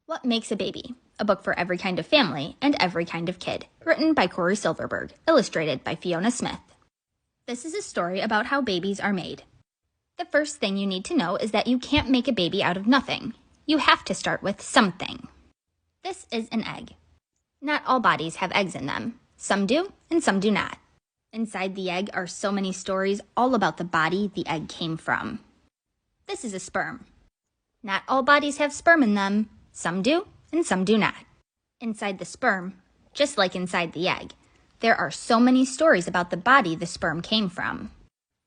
What Makes a Baby? A book for every kind of family and every kind of kid. Written by Cory Silverberg. Illustrated by Fiona Smith. This is a story about how babies are made. The first thing you need to know is that you can't make a baby out of nothing. You have to start with something. This is an egg. Not all bodies have eggs in them. Some do, and some do not. Inside the egg are so many stories all about the body the egg came from. This is a sperm. Not all bodies have sperm in them. Some do, and some do not. Inside the sperm, just like inside the egg, there are so many stories about the body the sperm came from.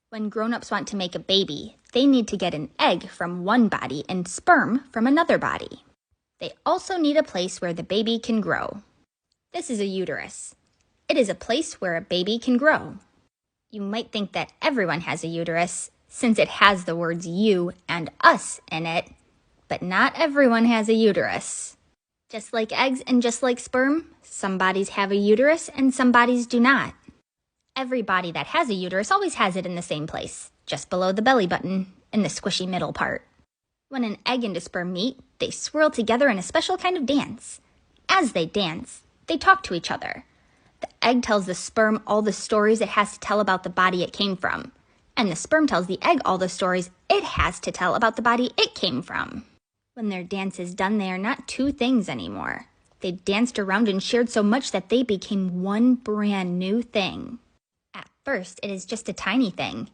When grown-ups want to make a baby, they need to get an egg from one body and sperm from another body. They also need a place where the baby can grow. This is a uterus. It is a place where a baby can grow. You might think that everyone has a uterus, since it has the words you and us in it, but not everyone has a uterus. Just like eggs and just like sperm, some bodies have a uterus and some bodies do not. Every body that has a uterus always has it in the same place, just below the belly button, in the squishy middle part. When an egg and a sperm meet, they swirl together in a special kind of dance. As they dance, they talk to each other. The egg tells the sperm all the stories it has to tell about the body it came from, and the sperm tells the egg all the stories it has to tell about the body it came from. When their dance is done, they are not two things anymore. They danced around and shared so much that they became one brand new thing. At first, it is just a tiny thing.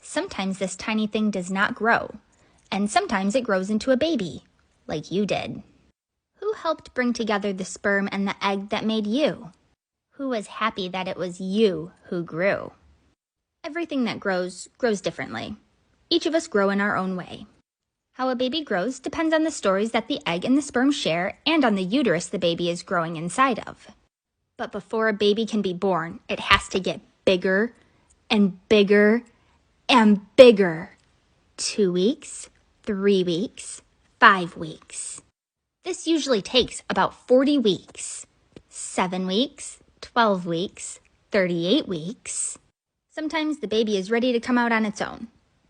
Sometimes this tiny thing does not grow, and sometimes it grows into a baby, like you did. Who helped bring together the sperm and the egg that made you? Who was happy that it was you who grew? Everything that grows differently. Each of us grow in our own way. How a baby grows depends on the stories that the egg and the sperm share and on the uterus the baby is growing inside of. But before a baby can be born, it has to get bigger and bigger and bigger. 2 weeks, 3 weeks, 5 weeks. This usually takes about 40 weeks. 7 weeks, 12 weeks, 38 weeks. Sometimes the baby is ready to come out on its own.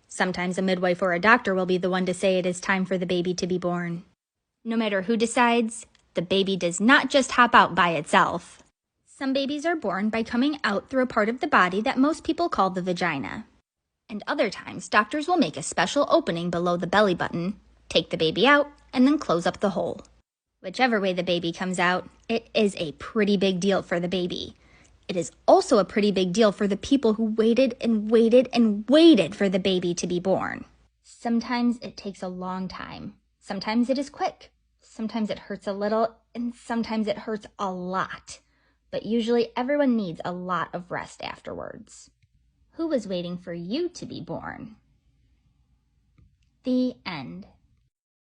Sometimes a midwife or a doctor will be the one to say it is time for the baby to be born. No matter who decides, the baby does not just hop out by itself. Some babies are born by coming out through a part of the body that most people call the vagina. And other times, doctors will make a special opening below the belly button, take the baby out, and then close up the hole. Whichever way the baby comes out, it is a pretty big deal for the baby. It is also a pretty big deal for the people who waited and waited and waited for the baby to be born. Sometimes it takes a long time. Sometimes it is quick. Sometimes it hurts a little, and sometimes it hurts a lot. But usually everyone needs a lot of rest afterwards. Who was waiting for you to be born? The end.